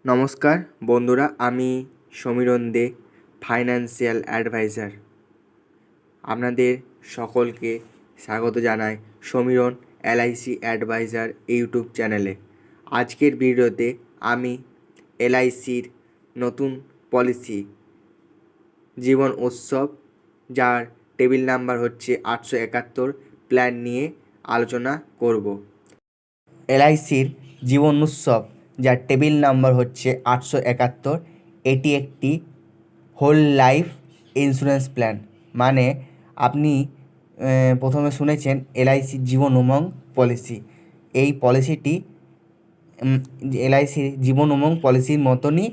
নমস্কার বন্ধুরা, আমি সমীরণ দে, ফাইন্যান্সিয়াল অ্যাডভাইজার। আপনাদের সকলকে স্বাগত জানাই সমীরণ এলআইসি অ্যাডভাইজার ইউটিউব চ্যানেলে। আজকের ভিডিওতে আমি এলআইসির নতুন পলিসি জীবন উৎসব, যার টেবিল নাম্বার হচ্ছে 871 প্ল্যান নিয়ে আলোচনা করব। এলআইসির জীবন উৎসব, যার টেবিল নাম্বার হচ্ছে 871, এটি একটি হোল লাইফ ইন্স্যুরেন্স প্ল্যান। মানে আপনি প্রথমে শুনেছেন এলআইসির জীবন উমং পলিসি। এই পলিসিটি এলআইসির জীবন উমং পলিসির মতনই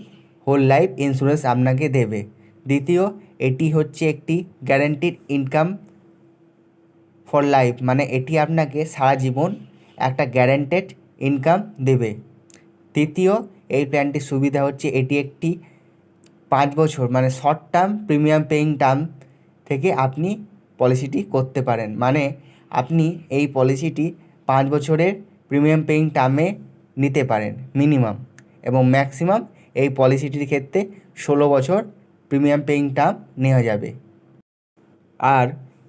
হোল লাইফ ইন্স্যুরেন্স আপনাকে দেবে। দ্বিতীয়, এটি হচ্ছে একটি গ্যারান্টিড ইনকাম ফর লাইফ, মানে এটি আপনাকে সারা জীবন একটা গ্যারান্টেড ইনকাম দেবে। তৃতীয়, এই প্ল্যানটির সুবিধা হচ্ছে এটি একটি 5 বছর মানে short term premium paying term থেকে আপনি পলিসিটি করতে পারেন। মানে আপনি এই পলিসিটি 5 বছরের প্রিমিয়াম পেইং টার্মে নিতে পারেন মিনিমাম, এবং ম্যাক্সিমাম এই পলিসিটির ক্ষেত্রে 16 বছর প্রিমিয়াম পেইং টার্ম নেওয়া যাবে। আর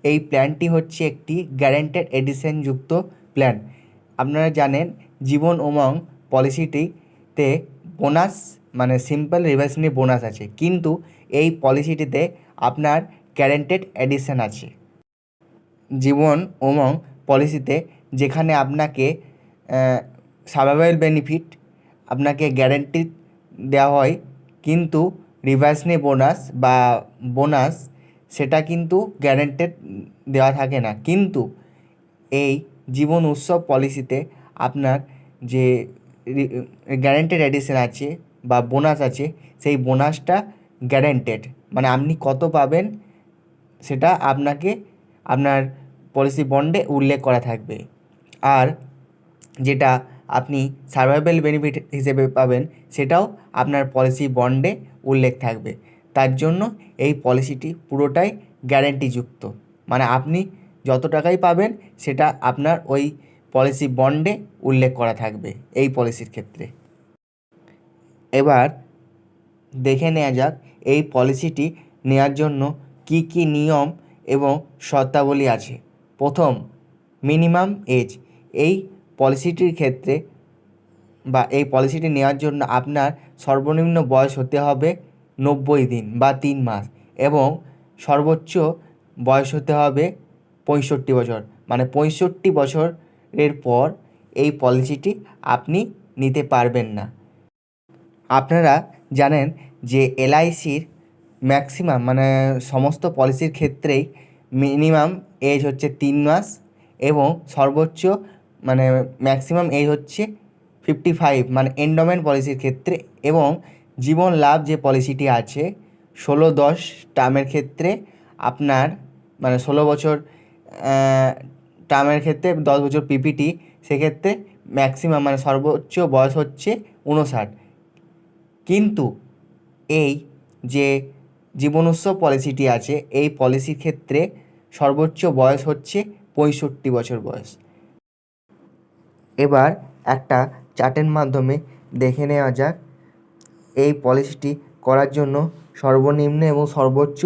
এই প্ল্যানটি হচ্ছে একটি গ্যারান্টেড এডিশন যুক্ত প্ল্যান। আপনারা জানেন জীবন উমং পলিসিটিতে বোনাস মানে সিম্পল রিভার্সিনি বোনাস আছে, কিন্তু এই পলিসিটিতে আপনার গ্যারান্টেড এডিশন আছে। জীবন উমং পলিসিতে যেখানে আপনাকে সার্ভাইভাল বেনিফিট আপনাকে গ্যারান্টি দেওয়া হয়, কিন্তু রিভার্সিনি বোনাস বা বোনাস সেটা কিন্তু গ্যারান্টেড দেওয়া থাকে না। কিন্তু এই জীবন উৎসব পলিসিতে আপনার যে গ্যারান্টেড এডিশন আছে বা বোনাস আছে, সেই বোনাসটা গ্যারান্টেড, মানে আপনি কত পাবেন সেটা আপনাকে আপনার পলিসি বন্ডে উল্লেখ করা থাকবে। আর যেটা আপনি সার্ভাইভাল বেনিফিট হিসেবে পাবেন সেটাও আপনার পলিসি বন্ডে উল্লেখ থাকবে। তার জন্য এই পলিসিটি পুরোটাই গ্যারান্টিযুক্ত, মানে আপনি যত টাকাই পাবেন সেটা আপনার ওই পলিসি বন্ডে উল্লেখ করা থাকবে এই পলিসির ক্ষেত্রে। এবার দেখে নেওয়া যাক এই পলিসিটি নেওয়ার জন্য কি কি নিয়ম এবং শর্তাবলী আছে। প্রথম, মিনিমাম এজ। এই পলিসিটির ক্ষেত্রে বা এই পলিসিটি নেওয়ার জন্য আপনার সর্বনিম্ন বয়স হতে হবে 90 দিন বা 3 মাস, এবং সর্বোচ্চ বয়স হতে হবে 65 বছর, মানে 65 বছরের পর এই পলিসিটি আপনি নিতে পারবেন না। আপনারা জানেন যে এলআইসির ম্যাক্সিমাম মানে সমস্ত পলিসির ক্ষেত্রেই মিনিমাম এজ হচ্ছে 3 মাস, এবং সর্বোচ্চ মানে ম্যাক্সিমাম এজ হচ্ছে 55, মানে এন্ডোমেন্ট পলিসির ক্ষেত্রে। এবং জীবন লাভ যে পলিসিটি আছে 16-10 টার্মের ক্ষেত্রে আপনার মানে 16 বছর টার্মের ক্ষেত্রে 10 বছর পিপিটি, সেক্ষেত্রে ম্যাক্সিমাম মানে সর্বোচ্চ বয়স হচ্ছে 59। কিন্তু এই যে জীবন উৎসব পলিসিটি আছে এই পলিসির ক্ষেত্রে সর্বোচ্চ বয়স হচ্ছে 65 বছর বয়স। এবার একটা চার্টের মাধ্যমে দেখে নেওয়া যাক এই পলিসিটি করার জন্য সর্বনিম্ন এবং সর্বোচ্চ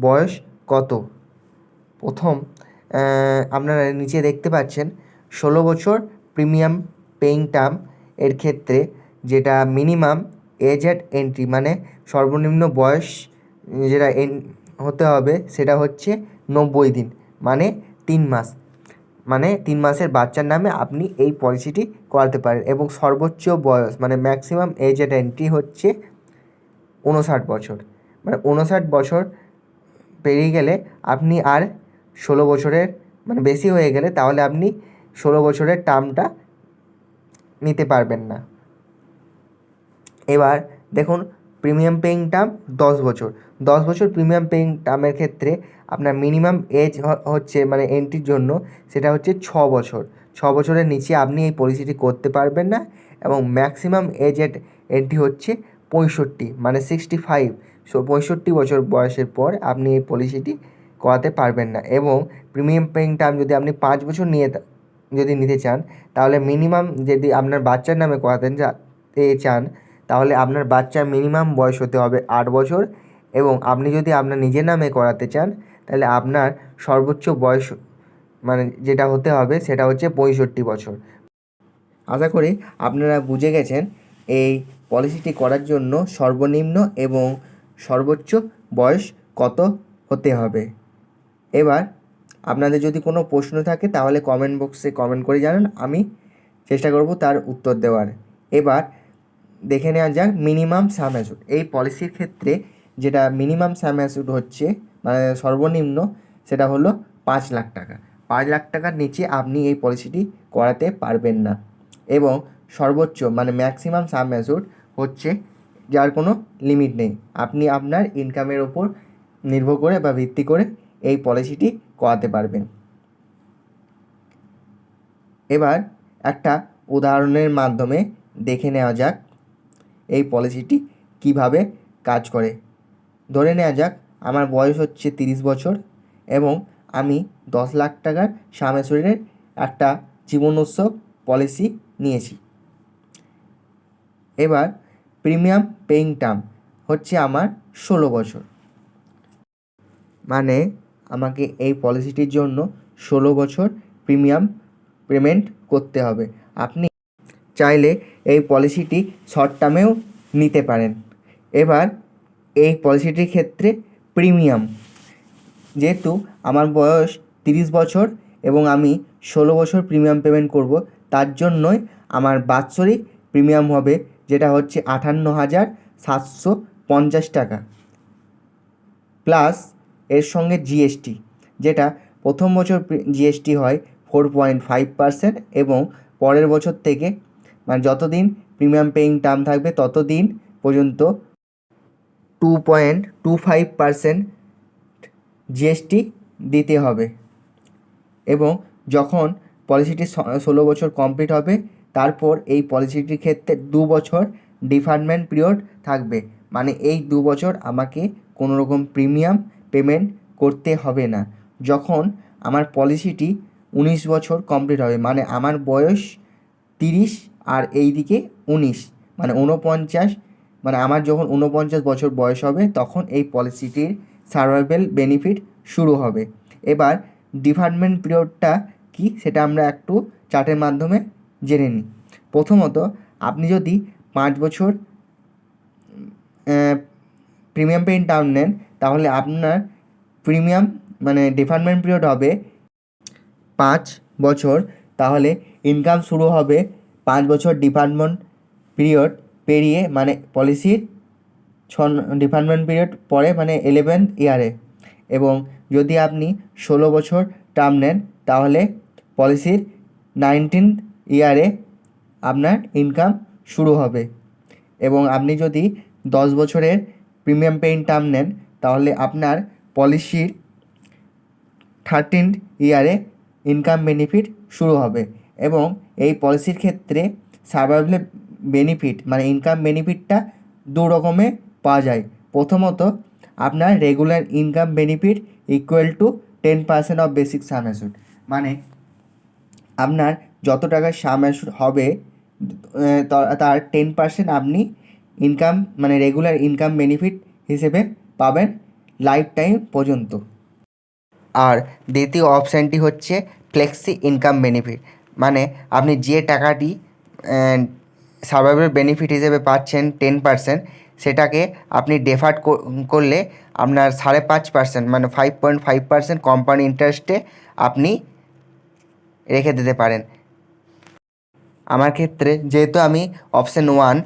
বয়স কত। প্রথম, আপনারা নিচে দেখতে পাচ্ছেন 16 বছর প্রিমিয়াম পেইং টার্ম এর ক্ষেত্রে যেটা মিনিমাম এজ অ্যাট এন্ট্রি, মানে সর্বনিম্ন বয়স যেটা হতে হবে সেটা হচ্ছে 90 দিন, মানে 3 মাস, মানে 3 মাসের বাচ্চার নামে আপনি এই পলিসিটি করাতে পারেন। এবং সর্বোচ্চ বয়স মানে ম্যাক্সিমাম এজ অ্যাট এন্ট্রি হচ্ছে 59 বছর, মানে 59 বছর পেরিয়ে গেলে আপনি আর 16 বছরের মানে বেশি হয়ে গেলে তাহলে আপনি 16 বছরের টার্মটা নিতে পারবেন না। এবার দেখুন প্রিমিয়াম পেইং টার্ম 10 বছর। 10 বছর প্রিমিয়াম পেইং টার্মের ক্ষেত্রে আপনার মিনিমাম এজ হচ্ছে মানে এন্ট্রির জন্য সেটা হচ্ছে 6 বছর। 6 বছরের নিচে আপনি এই পলিসিটি করতে পারবেন না। এবং ম্যাক্সিমাম এজ এট এন্ট্রি হচ্ছে 65, মানে 65। 65 বছর বয়সের পর আপনি এই পলিসিটি করাতে পারবেন না। এবং প্রিমিয়াম পেইং টার্ম যদি আপনি 5 বছর যদি নিতে চান, তাহলে মিনিমাম যদি আপনার বাচ্চার নামে করাতে চান তাহলে আপনার বাচ্চার মিনিমাম বয়স হতে হবে 8 বছর, এবং আপনি যদি আপনার নিজের নামে করাতে চান তাহলে আপনার সর্বোচ্চ বয়স মানে যেটা হতে হবে সেটা হচ্ছে 65 বছর। আশা করি আপনারা বুঝে গেছেন এই পলিসিটি করার জন্য সর্বনিম্ন এবং সর্বোচ্চ বয়স কত হতে হবে। এবার আপনাদের যদি কোনো প্রশ্ন থাকে তাহলে কমেন্ট বক্সে কমেন্ট করে জানান, আমি চেষ্টা করব তার উত্তর দেওয়ার। এবার দেখে নেওয়া যাক মিনিমাম সাম অ্যাসিউড। এই পলিসির ক্ষেত্রে যেটা মিনিমাম সাম অ্যাসিউড হচ্ছে মানে সর্বনিম্ন, সেটা হলো 5 লাখ টাকা। 5 লাখ টাকার নিচে আপনি এই পলিসিটি করাতে পারবেন না। এবং সর্বোচ্চ মানে ম্যাক্সিমাম সাম অ্যাসিউড হচ্ছে যার কোনো লিমিট নেই, আপনি আপনার ইনকামের ওপর নির্ভর করে বা ভিত্তি করে এই পলিসিটি করাতে পারবেন। এবার একটা উদাহরণের মাধ্যমে দেখে নেওয়া যাক এই পলিসিটি কিভাবে কাজ করে। ধরে নেওয়া যাক আমার বয়স হচ্ছে 30 বছর এবং আমি 10 লাখ টাকার সাম অ্যাসিউরের একটা জীবন উৎসব পলিসি নিয়েছি। এবার প্রিমিয়াম পেইং টার্ম হচ্ছে আমার 16 বছর, মানে আমাকে এই পলিসিটির জন্য 16 বছর প্রিমিয়াম পেমেন্ট করতে হবে। আপনি চাইলে এই পলিসিটি শর্ট টার্মেও নিতে পারেন। এবার এই পলিসিটির ক্ষেত্রে প্রিমিয়াম, যেহেতু আমার বয়স 30 বছর এবং আমি 16 বছর প্রিমিয়াম পেমেন্ট করব, তার জন্যই আমার বাৎসরিক প্রিমিয়াম হবে যেটা হচ্ছে 58,750 টাকা, প্লাস এর সঙ্গে জিএসটি, যেটা প্রথম বছর জিএসটি হয় 4.5% এবং পরের বছর থেকে মানে যতদিন প্রিমিয়াম পেইং টার্ম থাকবে ততদিন পর্যন্ত 2.25% জিএসটি দিতে হবে। এবং যখন পলিসিটি 16 বছর কমপ্লিট হবে তারপর এই পলিসিটির ক্ষেত্রে 2 বছর ডিফারমেন্ট পিরিয়ড থাকবে, মানে এই 2 বছর আমাকে কোনো রকম প্রিমিয়াম পেমেন্ট করতে হবে না। যখন আমার পলিসিটি 19 বছর কমপ্লিট হবে, মানে আমার বয়স 30 আর এই দিকে 19 মানে 49, মানে আমার যখন 49 বছর বয়স হবে তখন এই পলিসিটির সার্ভাইভাল বেনিফিট শুরু হবে। এবার ডিফারমেন্ট পিরিয়ডটা কি সেটা আমরা একটু চার্টের মাধ্যমে জেনে নিই। প্রথমত আপনি যদি 5 বছর প্রিমিয়াম পেইং টার্ম নেন তাহলে আপনার প্রিমিয়াম মানে ডিফারমেন্ট পিরিয়ড হবে 5 বছর, তাহলে ইনকাম শুরু হবে 5 বছর ডিফারমেন্ট পিরিয়ড পেরিয়ে, মানে পলিসির ডিফারমেন্ট পিরিয়ড পরে মানে 11th ইয়ারে। এবং যদি আপনি 16 বছর টার্ম নেন তাহলে পলিসির 19th ইয়ারে আপনার ইনকাম শুরু হবে। এবং আপনি যদি 10 বছরের প্রিমিয়াম পেইং টার্ম নেন তাহলে আপনার পলিসির 13th ইয়ারে ইনকাম বেনিফিট শুরু হবে। এবং এই পলিসির ক্ষেত্রে সার্ভাইভাল বেনিফিট মানে ইনকাম বেনিফিটটা 2 রকমে পাওয়া যায়। প্রথমত আপনার regular income benefit equal to 10% of basic some assured, মানে আপনার যত টাকা সাম অ্যাসিউড হবে তার 10% আপনি ইনকাম মানে রেগুলার ইনকাম বেনিফিট হিসেবে পাবেন লাইফ টাইম পর্যন্ত। আর দ্বিতীয় অপশানটি হচ্ছে ফ্লেক্সি ইনকাম বেনিফিট, মানে আপনি যে টাকাটি সার্ভাইভাল বেনিফিট হিসেবে পাচ্ছেন 10%, সেটাকে আপনি ডেফার্ড করলে আপনার 5.5% মানে 5.5% কোম্পানি ইন্টারেস্টে আপনি রেখে দিতে পারেন। আমার ক্ষেত্রে যেহেতু আমি অপশান 1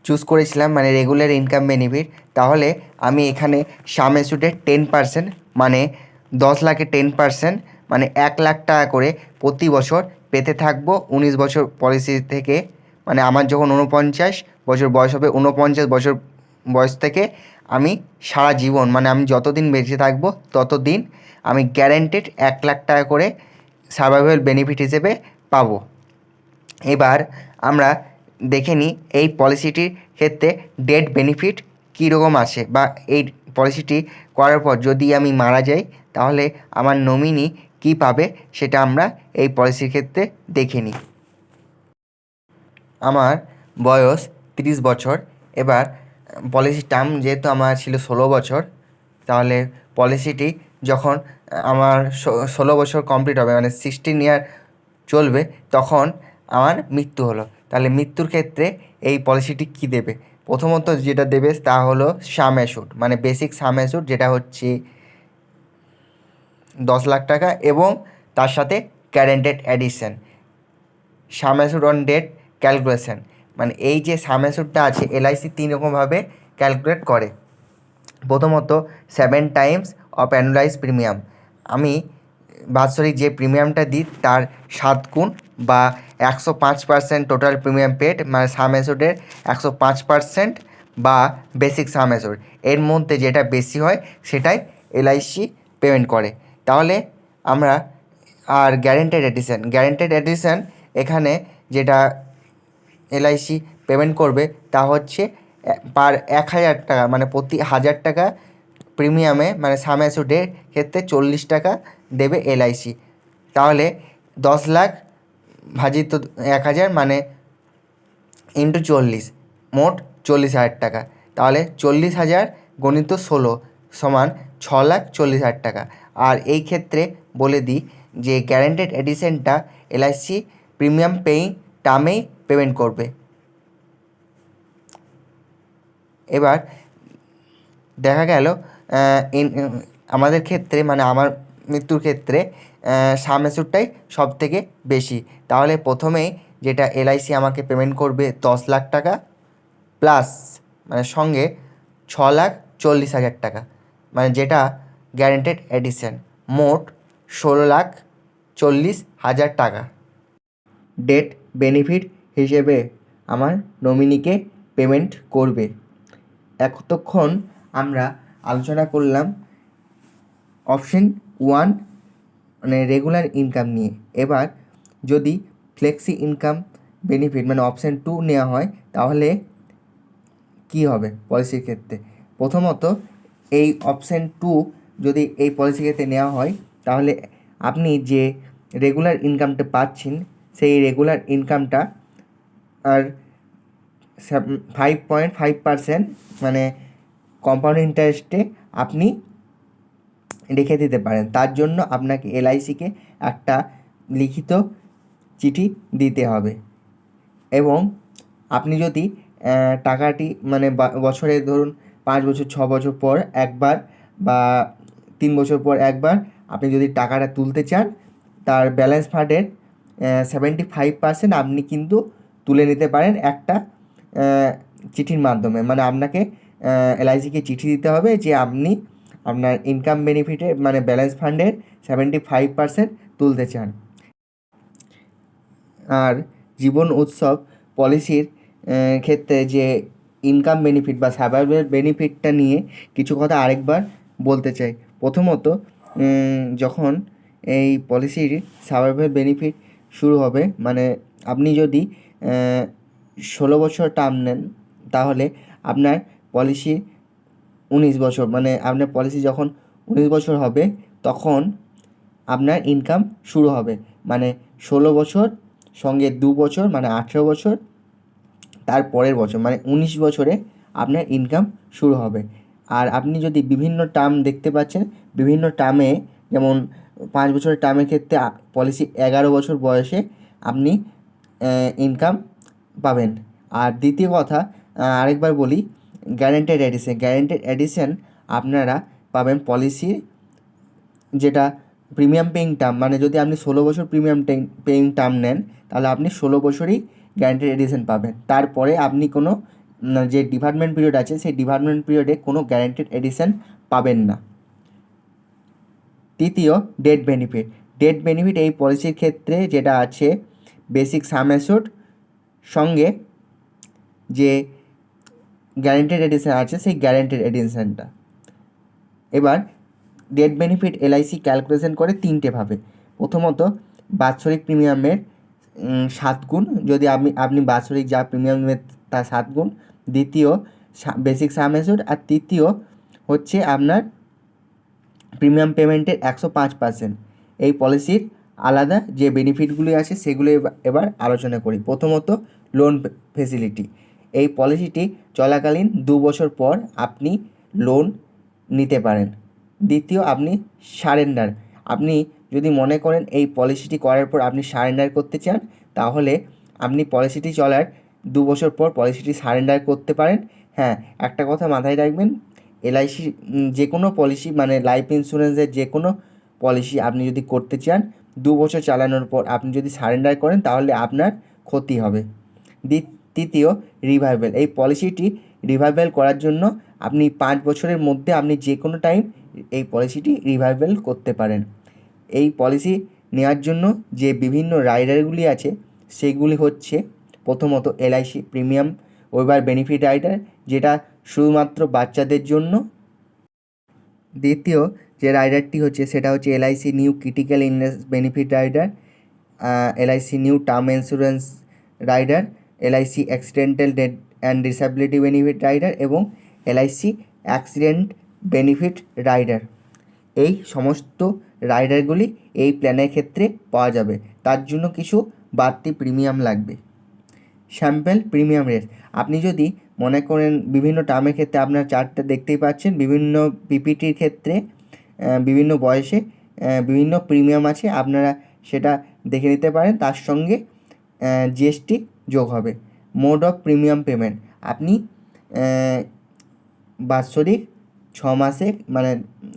চুজ করেছিলাম মানে রেগুলার ইনকাম বেনিফিট, তাহলে আমি এখানে সাম অ্যাসিউডের 10% মানে 10 লাখে 10% মানে 1 লাখ টাকা করে প্রতি বছর পেতে থাকবো 19 বছর পলিসি থেকে। মানে আমার যখন 49 বছর বয়স হবে, 49 বছর বয়স থেকে আমি সারা জীবন মানে আমি যতদিন বেঁচে থাকবো ততদিন আমি গ্যারেন্টেড 1 লাখ টাকা করে সার্ভাইভাল বেনিফিট হিসেবে পাবো। এবার আমরা দেখে নিই এই পলিসিটির ক্ষেত্রে ডেথ বেনিফিট কীরকম আছে, বা এই পলিসিটি করার পর যদি আমি মারা যাই তাহলে আমার নমিনি কী পাবে সেটা আমরা এই পলিসির ক্ষেত্রে দেখে নিই। আমার বয়স 30 বছর এবার পলিসি টার্ম যেহেতু আমার ছিল 16 বছর, তাহলে পলিসিটি যখন আমার 16 বছর কমপ্লিট হবে মানে 16 ইয়ার চলবে, তখন আমার মৃত্যু হলো। তাহলে মৃত্যুর ক্ষেত্রে এই পলিসিটি কী দেবে? প্রথমত যেটা দেবে তা হলো সাম অ্যাসুড, মানে বেসিক সাম অ্যাসুড, যেটা হচ্ছে 10 লাখ টাকা, এবং তার সাথে guaranteed addition sum assured on date calculation. মানে এই যে সাম অ্যাসুডটা আছে, এলআইসি 3 রকমভাবে ক্যালকুলেট করে। প্রথমত 7 টাইমস অফ অ্যানুয়ালাইজ প্রিমিয়াম, আমি বাৎসরিক যে প্রিমিয়ামটা দিই তার 7 গুণ বা 105% টোটাল প্রিমিয়াম পেড, মানে সাম অ্যাসুডের 105% বা বেসিক সাম অ্যাসুড, এর মধ্যে যেটা বেশি হয় সেটাই এলআইসি পেমেন্ট করে। তাহলে আমরা আর গ্যারেন্টেড এডিশন এখানে যেটা এলআইসি পেমেন্ট করবে তা হচ্ছে পার 1000 টাকা, মানে প্রতি 1000 টাকা প্রিমিয়ামে, মানে সাম অ্যাসুডের ক্ষেত্রে 40 টাকা দেবে এলআইসি। তাহলে 10 লাখ ভাজিত 1000 মানে ইন্টু 40, মোট 40,000 টাকা। তাহলে 40,000 গণিত 16 সমান 6,40,000 টাকা। আর এই ক্ষেত্রে বলে দিই যে গ্যারেন্টেড এডিশনটা এলআইসি প্রিমিয়াম পেইং টার্মেই পেমেন্ট করবে। এবার দেখা গেল আমাদের ক্ষেত্রে, মানে আমার মৃত্যুর ক্ষেত্রে সাম অ্যাসুডটাই সব থেকে বেশি। তাহলে প্রথমেই যেটা এলআইসি আমাকে পেমেন্ট করবে 10 লাখ টাকা প্লাস, মানে সঙ্গে 6,40,000 টাকা, মানে যেটা গ্যারেন্টেড এডিশন, মোট 16,40,000 টাকা ডেট বেনিফিট হিসেবে আমার নমিনিকে পেমেন্ট করবে। এতক্ষণ আমরা আলোচনা করলাম অপশন 1 মানে রেগুলার ইনকাম নিয়ে। এবার যদি ফ্লেক্সি ইনকাম বেনিফিট মানে অপশন 2 নেওয়া হয় তাহলে কী হবে পলিসির ক্ষেত্রে? প্রথমত এই অপশন 2 যদি এই পলিসির ক্ষেত্রে নেওয়া হয় তাহলে আপনি যে রেগুলার ইনকামটা পাচ্ছেন সেই রেগুলার ইনকামটা আর 5.5% মানে কম্পাউন্ড ইন্টারেস্টে আপনি রেখে দিতে পারেন। তার জন্য আপনাকে এলআইসিকে একটা লিখিত চিঠি দিতে হবে, এবং আপনি যদি টাকাটি মানে বছরে ধরুন 5 বছর 6 বছর পর একবার বা 3 বছর পর একবার আপনি যদি টাকাটা তুলতে চান, তার ব্যালেন্স ফান্ডের 75% আপনি কিন্তু তুলে নিতে পারেন একটা চিঠির মাধ্যমে। মানে আপনাকে এলআইসিকে চিঠি দিতে হবে যে আপনি আপনার ইনকাম বেনিফিটের মানে ব্যালেন্স ফান্ডের 75% তুলতে চান। আর জীবন উৎসব পলিসির ক্ষেত্রে যে ইনকাম বেনিফিট বা সার্ভাইভাল বেনিফিটটা নিয়ে কিছু কথা আরেকবার বলতে চাই। প্রথমত যখন এই পলিসির সার্ভাইভাল বেনিফিট শুরু হবে, মানে আপনি যদি 16 বছর টার্ম নেন তাহলে আপনার পলিসি 19 বছর, মানে আপনার পলিসি যখন 19 বছর হবে তখন আপনার ইনকাম শুরু হবে। মানে 16 বছর সঙ্গে 2 বছর মানে 18 বছর, তার পরের বছর মানে 19 বছরে আপনার ইনকাম শুরু হবে। আর আপনি যদি বিভিন্ন টার্ম দেখতে পাচ্ছেন, বিভিন্ন টার্মে যেমন 5 বছরের টার্মের ক্ষেত্রে পলিসি 11 বছর বয়সে আপনি ইনকাম পাবেন। আর দ্বিতীয় কথা আরেকবার বলি, গ্যারেন্টেড এডিশন আপনারা পাবেন পলিসির যেটা প্রিমিয়াম পেইং টার্ম, মানে যদি আপনি 16 বছর প্রিমিয়াম পেইং টার্ম নেন তাহলে আপনি 16 বছরই গ্যারেন্টেড এডিশন পাবেন। তারপরে আপনি কোনো যে ডিপার্টমেন্ট পিরিয়ড আছে সেই ডিপার্টমেন্ট পিরিয়ডে কোনো গ্যারেন্টেড এডিশন পাবেন না। তৃতীয় ডেট বেনিফিট এই পলিসির ক্ষেত্রে যেটা আছে বেসিক সাম অ্যাসুড সঙ্গে যে গ্যারেন্টেড এডিশন আছে সেই গ্যারেন্টেড এডিশনটা। এবার ডেট বেনিফিট এলআইসি ক্যালকুলেশন করে 3টে ভাবে। প্রথমত বাৎসরিক প্রিমিয়ামের 7 গুণ, যদি আপনি বাৎসরিক যা প্রিমিয়াম নেবেন তার 7 গুণ। দ্বিতীয় বেসিক সাম অ্যাসুড। আর তৃতীয় হচ্ছে আপনার প্রিমিয়াম পেমেন্টের 105%। এই পলিসির আলাদা যে বেনিফিটগুলি আছে সেগুলো এবার আলোচনা করি। প্রথমত লোন ফেসিলিটি। এই পলিসিটি চলাকালীন 2 বছর পর আপনি লোন নিতে পারেন। দ্বিতীয়, আপনি সারেন্ডার। আপনি যদি মনে করেন এই পলিসিটি করার পর আপনি সারেন্ডার করতে চান, তাহলে আপনি পলিসিটি চলার 2 বছর পর পলিসিটি সারেন্ডার করতে পারেন। হ্যাঁ, একটা কথা মাথায় রাখবেন, এলআইসি যে কোনো পলিসি মানে লাইফ ইন্স্যুরেন্সের যে কোনো পলিসি আপনি যদি করতে চান, 2 বছর চালানোর পর আপনি যদি সারেন্ডার করেন তাহলে আপনার ক্ষতি হবে। তৃতীয়, রিভাইভেল। এই পলিসিটি রিভাইভেল করার জন্য আপনি 5 বছরের মধ্যে আপনি যে কোনো টাইম এই পলিসিটি রিভাইভেল করতে পারেন। এই পলিসি নেওয়ার জন্য যে বিভিন্ন রাইডারগুলি আছে সেগুলি হচ্ছে, প্রথমত LIC premium waiver benefit rider, যেটা শুধুমাত্র বাচ্চাদের জন্য। দ্বিতীয় যে রাইডারটি হচ্ছে সেটা হচ্ছে LIC new critical illness benefit rider, LIC new term insurance rider, LIC accidental death and disability benefit rider এবং এলআইসি অ্যাক্সিডেন্ট বেনিফিট রাইডার। এই সমস্ত রাইডারগুলি এই প্ল্যানের ক্ষেত্রে পাওয়া যাবে। তার জন্য কিছু বাড়তি প্রিমিয়াম লাগবে। স্যাম্পল প্রিমিয়াম রেট, আপনি যদি মনে করেন বিভিন্ন টার্মের ক্ষেত্রে আপনার চার্টটা দেখতেই পাচ্ছেন, বিভিন্ন পিপিটির ক্ষেত্রে বিভিন্ন বয়সে বিভিন্ন প্রিমিয়াম আছে, আপনারা সেটা দেখে নিতে পারেন। তার সঙ্গে জিএসটি যোগ হবে। মোড অফ প্রিমিয়াম পেমেন্ট, আপনি বাৎসরিক, 6 মাসে মানে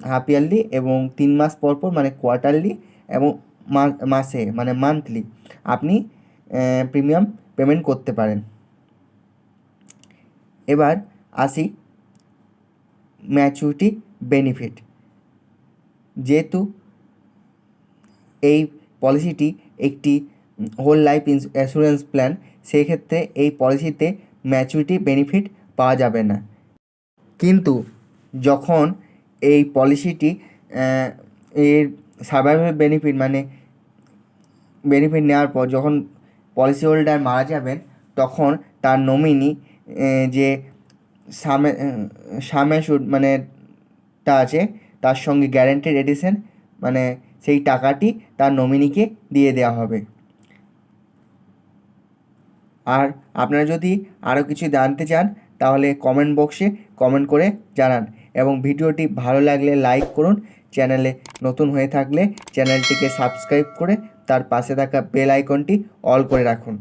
হাফ ইয়ারলি এবং 3 মাস পর পর মানে কোয়ার্টারলি এবং মাসে মানে মান্থলি আপনি প্রিমিয়াম পেমেন্ট করতে পারেন। এবার আসি ম্যাচুরিটি বেনিফিট। যেহেতু এই পলিসিটি একটি হোল লাইফ ইন্স্যুরেন্স প্ল্যান, সেই ক্ষেত্রে এই পলিসিতে ম্যাচুরিটি বেনিফিট পাওয়া যাবে না। কিন্তু যখন এই পলিসিটি এর সার্ভাইভাল বেনিফিট মানে বেনিফিট নেওয়ার পর যখন পলিসি হোল্ডার মারা যাবেন, তখন তার নমিনি যে সামেশুড মানে টা আছে, তার সঙ্গে গ্যারেন্টেড এডিশন মানে সেই টাকাটি তার নমিনিকে দিয়ে দেওয়া হবে। আর আপনারা যদি আরও কিছু জানতে চান তাহলে কমেন্ট বক্সে কমেন্ট করে জানান, এবং ভিডিওটি ভালো লাগলে লাইক করুন। চ্যানেলে নতুন হয়ে থাকলে চ্যানেলটিকে সাবস্ক্রাইব করে তার পাশে থাকা বেল আইকনটি অল করে রাখুন।